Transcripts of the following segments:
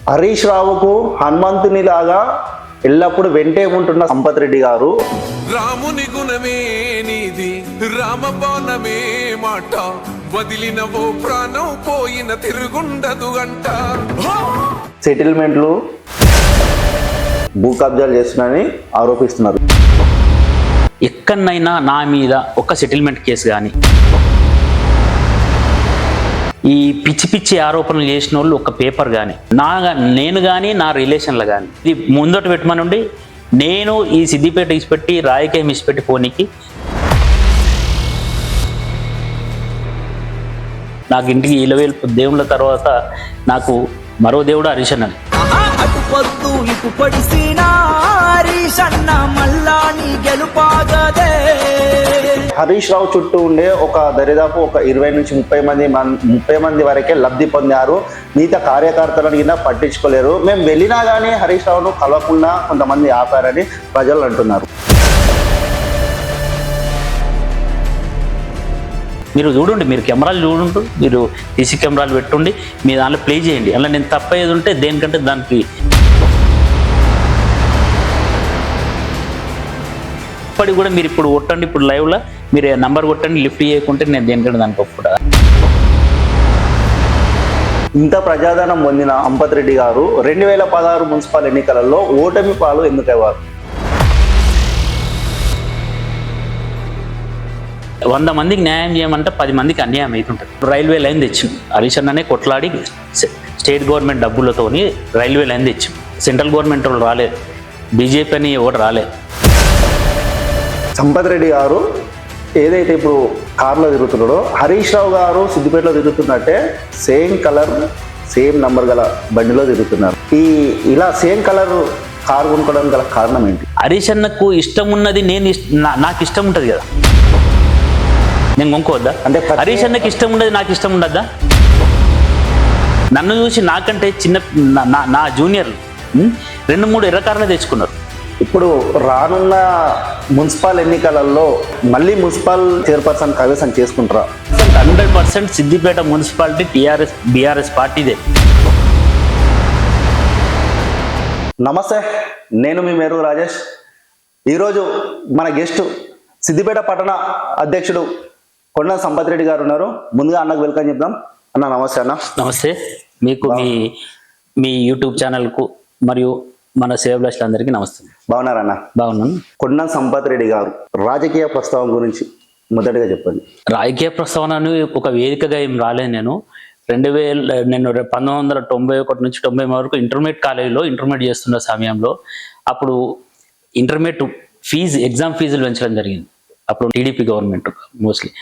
హరీష్ రావుకు హనుమంతుని లాగా ఎల్లప్పుడు వెంటే ఉంటున్న సంపత్ రెడ్డి గారు రాముని గుణమే నీది రామబాణమే మాట వదిలినవో ప్రాణం పోయిన తిరుగుండదు గంట. సెటిల్మెంట్లు భూ కబ్జాలు చేస్తున్నారని ఆరోపిస్తున్నారు. ఎక్కడనైనా నా మీద ఒక సెటిల్మెంట్ కేసు కానీ ఈ పిచ్చి పిచ్చి ఆరోపణలు చేసిన వాళ్ళు ఒక పేపర్ కానీ నేను కానీ నా రిలేషన్లో కానీ ఇది ముందట పెట్టమనుండి నేను ఈ సిద్దిపేట ఇసిపెట్టి రాయకేం ఇసిపెట్టి పోనీకి నాకు ఇంటికి 20,000 దేవుళ్ళ తర్వాత నాకు మరో దేవుడు హరీష్ అన్నది. అటుపొద్దు ఇటు పడిసినా హరీషన్న మల్లా నీ గెలుపాగదే. హరీష్ రావు చుట్టూ ఉండే ఒక దరిదాపు ఒక 20 నుంచి 30 మంది వరకే లబ్ధి పొందారు. మిగతా కార్యకర్తలను కింద పట్టించుకోలేరు. మేము వెళ్ళినా కానీ హరీష్ రావును కలవకుండా కొంతమంది ఆపారని ప్రజలు అంటున్నారు. మీరు చూడండి, మీరు కెమెరాలు చూడండి, మీరు సీసీ కెమెరాలు పెట్టుండి మీ దాంట్లో ప్లే చేయండి. అలా నేను తప్పేది ఉంటే దేనికంటే దానికి ఇప్పటికి కూడా మీరు ఇప్పుడు కొట్టండి, ఇప్పుడు లైవ్లో మీరు నంబర్ కొట్టండి, లిఫ్ట్ చేయకుంటే నేను దేనికంటే దానికి ఒప్పుడా. ఇంత ప్రజాదరణ పొందిన సంపత్ రెడ్డి గారు 2016 మున్సిపల్ ఎన్నికలలో ఓటమి పాలు ఎందుకయ్యారు? 100 మందికి న్యాయం చేయమంటే 10 మందికి అన్యాయం అవుతుంటుంది. రైల్వే లైన్ తెచ్చింది హరీష్ అన్ననే కొట్లాడి స్టేట్ గవర్నమెంట్ డబ్బులతోని రైల్వే లైన్ తెచ్చింది. సెంట్రల్ గవర్నమెంట్ వాళ్ళు రాలేదు, బీజేపీ అని ఎవరు రాలేదు. సంపత్ రెడ్డి గారు ఏదైతే ఇప్పుడు కార్లో తిరుగుతున్నాడో హరీష్ రావు గారు సిద్దిపేటలో తిరుగుతున్నట్టే సేమ్ కలర్ సేమ్ నంబర్ గల బండిలో తిరుగుతున్నారు. ఇలా సేమ్ కలర్ కారు కొనుక్కోవడానికి గల కారణం ఏంటి? హరీష్ అన్నకు ఇష్టం ఉన్నది నాకు ఇష్టం ఉంటుంది కదా, నేను కొనుక్కోవద్దా? అంటే హరీష్ అన్నకి ఇష్టం ఉండదు, నాకు ఇష్టం ఉండద్దా? నన్ను చూసి నాకంటే చిన్న నా జూనియర్లు 2-3 ఎర్ర కార్లు తెచ్చుకున్నారు. ఇప్పుడు రానున్న మున్సిపల్ ఎన్నికలలో మళ్ళీ మున్సిపల్ చైర్పర్సన్ కైవసం చేసుకుంటారా? 100% సిద్దిపేట మున్సిపాలిటీ బీఆర్ఎస్ పార్టీదే. నమస్తే, నేను మీ మేరు రాజేష్. ఈరోజు మన గెస్ట్ సిద్దిపేట పట్టణ అధ్యక్షుడు కొండ సంపత్ రెడ్డి గారు ఉన్నారు. ముందుగా అన్నకు వెల్కమ్ చెప్దాం. అన్న నమస్తే. అన్న నమస్తే. మీకు మీ యూట్యూబ్ ఛానల్కు మరియు మన సేవలస్లందరికీ నమస్తే. బాగున్నారన్న? బాగున్నాను. కొండ సంపత్ రెడ్డి గారు రాజకీయ ప్రస్తావన గురించి మొదటిగా చెప్పండి. రాజకీయ ప్రస్తావన ఒక వేదికగా ఏం రాలేదు. నేను 1991 నుంచి 90 వరకు ఇంటర్మీడియట్ కాలేజీలో ఇంటర్మీడియట్ చేస్తున్న సమయంలో అప్పుడు ఇంటర్మీడియట్ ఎగ్జామ్ ఫీజులు పెంచడం జరిగింది. అప్పుడు టీడీపీ గవర్నమెంట్ మోస్ట్లీ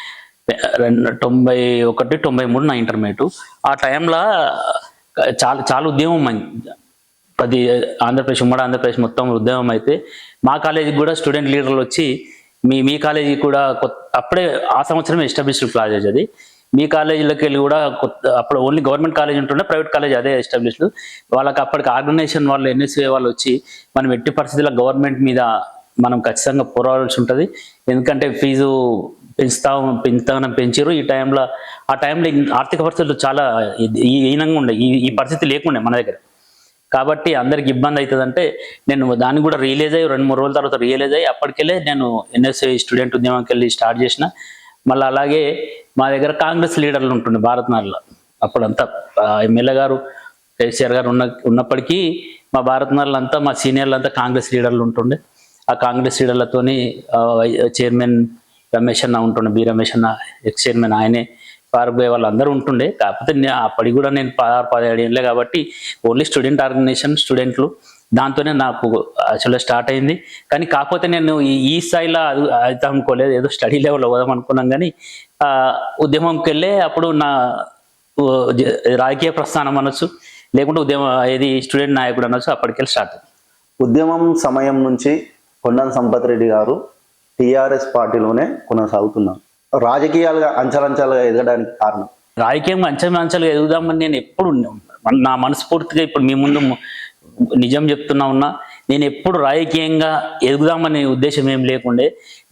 91, 93 నా ఇంటర్మీడియట్. ఆ టైంలో చాలా ఉద్యమం అయింది. ఆంధ్రప్రదేశ్ ఉమ్మడి ఆంధ్రప్రదేశ్ మొత్తం ఉద్యమం అయితే మా కాలేజీకి కూడా స్టూడెంట్ లీడర్లు వచ్చి మీ కాలేజీ కూడా అప్పుడే ఆ సంవత్సరమే ఎస్టాబ్లిష్డ్ కాలేజ్ అది. మీ కాలేజీలోకి వెళ్ళి కూడా అప్పుడు ఓన్లీ గవర్నమెంట్ కాలేజ్ ఉంటుండే, ప్రైవేట్ కాలేజ్ అదే ఎస్టాబ్లిష్డ్. వాళ్ళకి అప్పటికి ఆర్గనైజేషన్ వాళ్ళు ఎన్ఎస్ఏ వాళ్ళు వచ్చి మనం ఎట్టి పరిస్థితుల్లో గవర్నమెంట్ మీద మనం ఖచ్చితంగా పోరాడాల్సి ఉంటుంది, ఎందుకంటే ఫీజు పెంచారు. ఆ టైంలో ఆర్థిక పరిస్థితులు చాలా హీనంగా ఉండే, ఈ పరిస్థితి లేకుండే మన దగ్గర. కాబట్టి అందరికి ఇబ్బంది అవుతుందంటే నేను దాన్ని కూడా రియలైజ్ అయ్యి 2-3 రోజుల తర్వాత రియలైజ్ అయ్యి అప్పటికెళ్ళే నేను ఎన్ఎస్ఏ స్టూడెంట్ ఉద్యమంకి వెళ్ళి స్టార్ట్ చేసిన. మళ్ళీ అలాగే మా దగ్గర కాంగ్రెస్ లీడర్లు ఉంటుండే భారత్నార్లో. అప్పుడంతా ఎమ్మెల్యే గారు కేసీఆర్ గారు ఉన్నప్పటికీ మా భారత్నార్లు అంతా మా సీనియర్లు అంతా కాంగ్రెస్ లీడర్లు ఉంటుండే. ఆ కాంగ్రెస్ లీడర్లతోని చైర్మన్ రమేష్ అన్న ఉంటుండే, బి రమేష్ అన్న ఎక్స్ చైర్మన్, ఆయనే ఫారూక్ భాయ్ వాళ్ళు అందరూ ఉంటుండే. కాకపోతే అప్పటికి కూడా నేను 16-17 ఏళ్ళే కాబట్టి ఓన్లీ స్టూడెంట్ ఆర్గనైజేషన్ స్టూడెంట్లు దాంతోనే నాకు యాక్చువల్గా స్టార్ట్ అయింది. కానీ కాకపోతే నేను ఈ స్థాయిలో అయితే అనుకోలేదు, ఏదో స్టడీ లెవెల్ పోదాం అనుకున్నాం. కానీ ఉద్యమంకి వెళ్ళే అప్పుడు నా రాజకీయ ప్రస్థానం అనొచ్చు, లేకుంటే ఏది స్టూడెంట్ నాయకుడు అనొచ్చు, అప్పటికెళ్ళి స్టార్ట్ అయింది. ఉద్యమం సమయం నుంచి కొండ సంపత్ రెడ్డి గారు టీఆర్ఎస్ పార్టీలోనే కొనసాగుతున్నారు. రాజకీయాలుగా అంచలంచాలుగా ఎదగడానికి కారణం? రాజకీయంగా అంచెలంచెలుగా ఎదుగుదామని నేను ఎప్పుడు నా మనస్ఫూర్తిగా ఇప్పుడు మీ ముందు నిజం చెప్తున్నా ఉన్నా, నేను ఎప్పుడు రాజకీయంగా ఎదుగుదామనే ఉద్దేశం ఏం లేకుండే.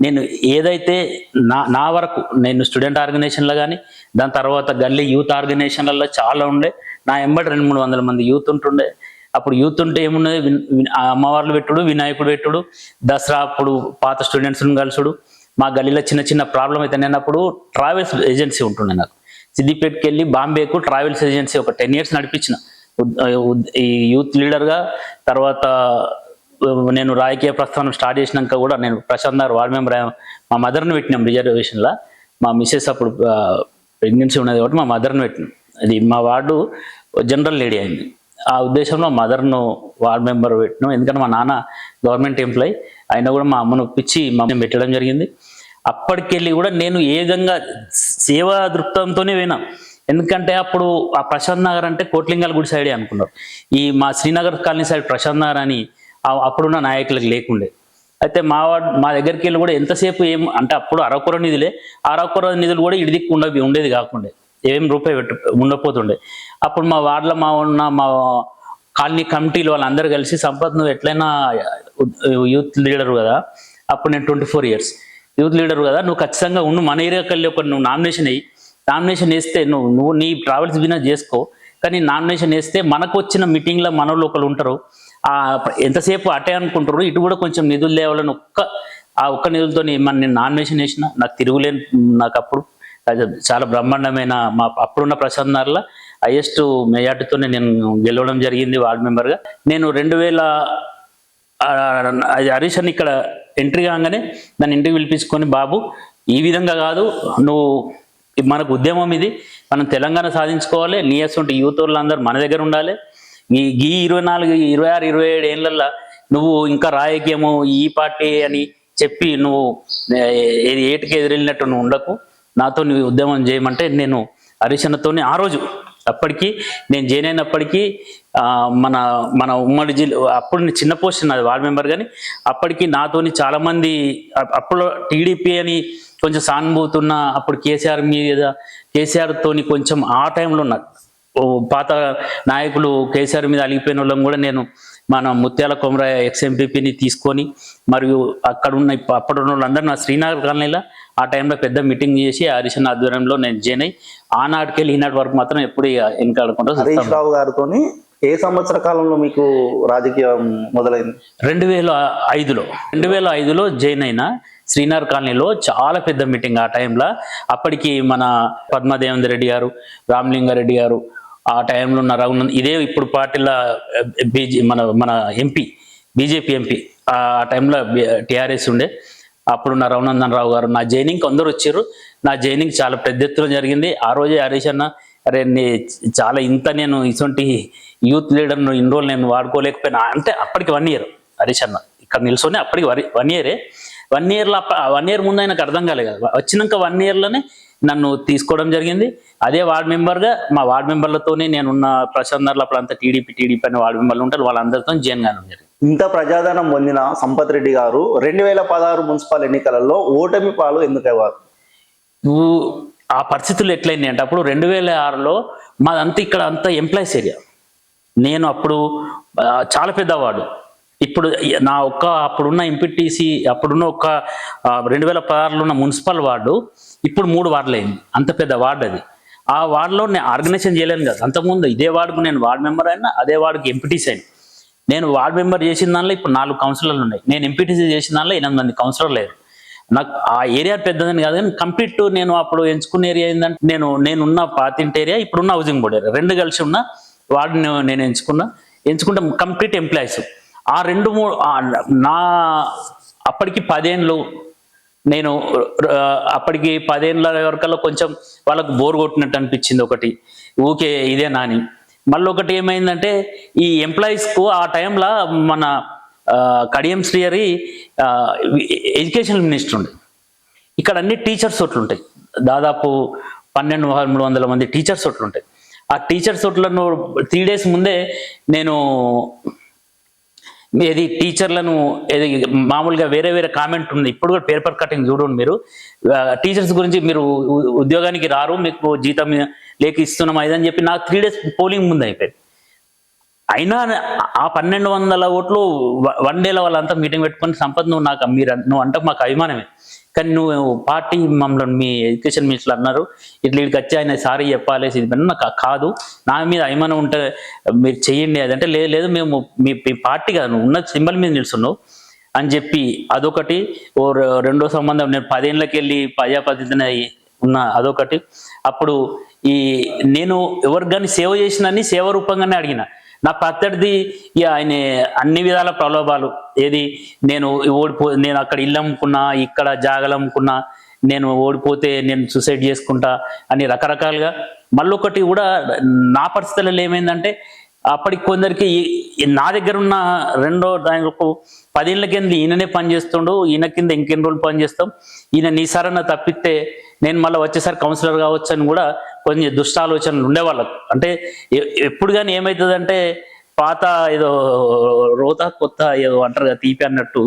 నేను ఏదైతే నా వరకు నేను స్టూడెంట్ ఆర్గనైజేషన్లో కానీ దాని తర్వాత గల్లీ యూత్ ఆర్గనైజేషన్లలో చాలా ఉండే. నా ఎంబడి 200-300 మంది యూత్ ఉంటుండే. అప్పుడు యూత్ ఉంటే ఏమున్నది, ఆ అమ్మవార్లు పెట్టుడు, వినాయకుడు పెట్టుడు, దసరా అప్పుడు పాత స్టూడెంట్స్ని కలుసుడు. మా గల్లీలో చిన్న చిన్న ప్రాబ్లం అయితే నేను అప్పుడు ట్రావెల్స్ ఏజెన్సీ ఉంటుండే. నాకు సిద్దిపేటకి వెళ్ళి బాంబేకు ట్రావెల్స్ ఏజెన్సీ ఒక 10 years నడిపించిన ఈ యూత్ లీడర్గా. తర్వాత నేను రాజకీయ ప్రస్థానం స్టార్ట్ చేసినాక కూడా నేను ప్రశాంత్ నగర్ వార్డ్ మెంబర్, మా మదర్ని పెట్టినాం రిజర్వేషన్లో. మా మిస్సెస్ అప్పుడు ప్రెగ్నెన్సీ ఉన్నది కాబట్టి మా మదర్ని పెట్టినాం. అది మా వార్డు జనరల్ లేడీ అయింది. ఆ ఉద్దేశంలో మదర్ను వార్డ్ మెంబర్ పెట్టినాం. ఎందుకంటే మా నాన్న గవర్నమెంట్ ఎంప్లాయీ అయినా కూడా మా అమ్మను ఒప్పించి మమ్మల్ని పెట్టడం జరిగింది. అప్పటికెళ్ళి కూడా నేను ఏ విధంగా సేవా దృక్పథంతోనే పోయినా. ఎందుకంటే అప్పుడు ఆ ప్రశాంత్ నగర్ అంటే కోట్లింగాల గుడి సైడే అనుకున్నారు. ఈ మా శ్రీనగర్ కాలనీ సైడ్ ప్రశాంత్ నగర్ అని అప్పుడున్న నాయకులకు లేకుండే. అయితే మా దగ్గరికి వెళ్ళి కూడా ఎంతసేపు ఏం అంటే అప్పుడు అరకొర నిధులే, అరకొర నిధులు కూడా ఇడిదిక్కు ఉండేది కాకుండా ఏం రూపాయి ఉండపోతుండే. అప్పుడు మా వార్డులో మా కాలనీ కమిటీలు వాళ్ళందరూ కలిసి, సంపత్ నువ్వు ఎట్లయినా యూత్ లీడర్ కదా, అప్పుడు నేను 24 years యూత్ లీడర్ కదా, నువ్వు ఖచ్చితంగా ఉండు, మన ఏరియాకి వెళ్ళి నువ్వు నామినేషన్ అయ్యి, నామినేషన్ వేస్తే నువ్వు నీ ట్రావెల్స్ బిజినెస్ చేసుకో, కానీ నామినేషన్ వేస్తే మనకు వచ్చిన మీటింగ్లో మన లోకలు ఉంటారు, ఎంతసేపు అటే అనుకుంటారు, ఇటు కూడా కొంచెం నిధులు లేవాలని ఒక్క నిధులతో నేను నామినేషన్ వేసిన. నాకు తిరుగులేని, నాకు అప్పుడు చాలా బ్రహ్మాండమైన మా అప్పుడున్న ప్రశాంత్ నగర్లో హైయెస్ట్ మెజార్టీతోనే నేను గెలవడం జరిగింది వార్డ్ మెంబర్గా. నేను 2000 హరీష్ అని ఇక్కడ ఎంట్రీ కాగానే దాన్ని ఇంటికి పిలిపించుకొని, బాబు ఈ విధంగా కాదు, నువ్వు మనకు ఉద్యమం ఇది, మనం తెలంగాణ సాధించుకోవాలి, నీయసంటి యూత్ వాళ్ళందరూ మన దగ్గర ఉండాలి, ఈ 24, 26, 27 ఏళ్ళల్లో నువ్వు ఇంకా రాజకీయము ఈ పార్టీ అని చెప్పి నువ్వు ఏటికి ఎదిరెళ్ళినట్టు నువ్వు ఉండకు, నాతో నువ్వు ఉద్యమం చేయమంటే నేను హరీష్ అన్నతోని ఆ రోజు అప్పటికి నేను జాయిన్ అయినప్పటికీ మన ఉమ్మడి జిల్లా అప్పుడు చిన్న పోస్ట్ నాది వార్డ్ మెంబర్, కానీ అప్పటికి నాతోని చాలామంది అప్పుడు టీడీపీ అని కొంచెం సానుభూతి ఉన్న, అప్పుడు కేసీఆర్ తోని కొంచెం ఆ టైంలో ఉన్న పాత నాయకులు కేసీఆర్ మీద అలిగిపోయిన వాళ్ళం కూడా నేను మన ముత్యాల కొమరయ్య XMPPని తీసుకొని, మరియు అక్కడున్న అప్పుడున్న వాళ్ళందరూ నా శ్రీనగర్ కాలనీలో ఆ టైంలో పెద్ద మీటింగ్ చేసి హరీష్ అన్న ఆధ్వర్యంలో నేను జాయిన్ అయ్యి ఆనాటికెళ్ళి ఈనాటి వరకు మాత్రం ఎప్పుడు వెనకాడకుండా. హరీష్ రావు గారితో ఏ సంవత్సర కాలంలో మీకు రాజకీయం మొదలైంది? 2005లో జాయిన్ అయిన శ్రీనగర్ కాలనీలో చాలా పెద్ద మీటింగ్ ఆ టైంలో. అప్పటికి మన పద్మదేవేందర్ రెడ్డి గారు, రామలింగారెడ్డి గారు, ఆ టైంలో ఉన్న రఘునందన్, ఇదే ఇప్పుడు పార్టీలో మన ఎంపీ బీజేపీ ఎంపీ, ఆ టైంలో టీఆర్ఎస్ ఉండే, అప్పుడున్న రఘునందన్ రావు గారు, నా జైనింగ్కి అందరూ వచ్చారు. నా జైనింగ్ చాలా పెద్ద ఎత్తున జరిగింది. ఆ రోజే హరీష్ అన్న, అరే చాలా నేను ఇటువంటి యూత్ లీడర్ను ఇన్ని రోజులు నేను వాడుకోలేకపోయినా అంటే, అప్పటికి 1 year హరీష్ అన్న ఇక్కడ నిల్చొని అప్పటికి 1 year 1 year ముందు ఆయనకు అర్థం కాలే కదా, వచ్చినాక 1 yearలోనే నన్ను తీసుకోవడం జరిగింది. అదే వార్డ్ మెంబర్గా మా వార్డ్ మెంబర్లతోనే నేనున్న ప్రశాంత్ నగర్లో అప్పుడంతా టీడీపీ అని వార్డ్ మెంబర్లు ఉంటారు, వాళ్ళందరితో జాయిన్ కావడం జరిగింది. ఇంత ప్రజాదరణ పొందిన సంపత్ రెడ్డి గారు 2016 మున్సిపల్ ఎన్నికలలో ఓటమి పాలు ఎందుకయ్యారు? ఆ పరిస్థితులు ఎట్లయింది అంటే, అప్పుడు 2006లో మాదంతా ఇక్కడ అంతా ఎంప్లాయీస్ ఏరియా. నేను అప్పుడు చాలా పెద్దవాడు. ఇప్పుడు అప్పుడున్న ఎంపీటీసీ, అప్పుడున్న 2016లో ఉన్న మున్సిపల్ వార్డు ఇప్పుడు 3 వార్డులు అయింది. అంత పెద్ద వార్డు అది. ఆ వార్డులో నేను ఆర్గనైజేషన్ చేయలేను కదా. అంతకుముందు ఇదే వార్డుకు నేను వార్డ్ మెంబర్ అయినా, అదే వార్డుకి ఎంపీటీసీ అయినా. నేను వార్డ్ మెంబర్ చేసిన దానిలో ఇప్పుడు 4 కౌన్సిలర్లు ఉన్నాయి. నేను ఎంపీటీసీ చేసిన దానిలో 8 మంది కౌన్సిలర్లు లేరు. నాకు ఆ ఏరియా పెద్దదని కాదు, కానీ కంప్లీట్ నేను అప్పుడు ఎంచుకున్న ఏరియా ఏంటంటే, నేనున్న పాతింటి ఏరియా, ఇప్పుడున్న హౌసింగ్ బోర్డ్ ఏరియా, 2 కలిసి ఉన్న వార్డుని నేను ఎంచుకుంటే కంప్లీట్ ఎంప్లాయీస్. ఆ 2-3 అప్పటికి 10 ఏళ్ళు నేను అప్పటికి 10 ఏళ్ళ వరకల్లా కొంచెం వాళ్ళకు బోర్ కొట్టినట్టు అనిపించింది. ఒకటి ఊకే ఇదే నాని. మళ్ళీ ఒకటి ఏమైందంటే, ఈ ఎంప్లాయీస్కు ఆ టైంలో మన కడియం శ్రీహరి ఎడ్యుకేషన్ మినిస్టర్ ఉండే. ఇక్కడ అన్ని టీచర్స్ ఓట్లు ఉంటాయి, దాదాపు 1200 మంది టీచర్స్ ఓట్లు ఉంటాయి. ఆ టీచర్స్ ఓట్లను 3 days ముందే నేను ఏది టీచర్లను ఏది మామూలుగా వేరే కామెంట్ ఉంది. ఇప్పుడు కూడా పేపర్ కటింగ్ చూడండి మీరు, టీచర్స్ గురించి మీరు ఉద్యోగానికి రారు, మీకు జీతం లేక ఇస్తున్నాం ఇదని చెప్పి నాకు 3 days పోలింగ్ ముందు అయిపోయింది. అయినా ఆ 1200 ఓట్లు 1 dayలో వాళ్ళంతా మీటింగ్ పెట్టుకొని, సంపత్ నువ్వు అంటే మాకు అభిమానమే, కానీ నువ్వు పార్టీ మమ్మల్ని మీ ఎడ్యుకేషన్ మినిస్టర్ అన్నారు ఇట్లా ఇక్కడికి వచ్చి ఆయన సారీ చెప్పాలి ఇది నాకు కాదు, నా మీద ఏమైనా ఉంటే మీరు చెయ్యండి అదంటే లేదు మేము మీ పార్టీ కాదు నువ్వు ఉన్న సింబల్ మీద నిలుస్తున్నావు అని చెప్పి అదొకటి. రెండో సంబంధం నేను 10 ఏళ్ళకి వెళ్ళి ప్రజాప్రతినిధిని ఉన్న అదొకటి. అప్పుడు నేను ఎవరికి కానీ సేవ చేసినని సేవ రూపంగానే అడిగిన. నా ప్రత్యర్థి ఆయన అన్ని విధాల ప్రలోభాలు ఏది నేను అక్కడ ఇల్లు అమ్ముకున్నా, ఇక్కడ జాగలు అమ్ముకున్నా, నేను ఓడిపోతే నేను సూసైడ్ చేసుకుంటా అని రకరకాలుగా. మళ్ళొకటి కూడా నా పరిస్థితులలో ఏమైందంటే అప్పటికి కొందరికి నా దగ్గర ఉన్న దానికి 10 ఏళ్ళ కింద ఈయననే పని చేస్తుండు, ఈయన కింద ఇంకెన్ని రోజులు పని చేస్తాం, ఈయన నీసారన్న తప్పితే నేను మళ్ళీ వచ్చేసరి కౌన్సిలర్ కావచ్చు అని కూడా కొంచెం దుష్టాలోచనలు ఉండేవాళ్ళకు. అంటే ఎప్పుడు కానీ ఏమవుతుందంటే పాత ఏదో రోత కొత్త ఏదో అంటారు కదా తీపి అన్నట్టు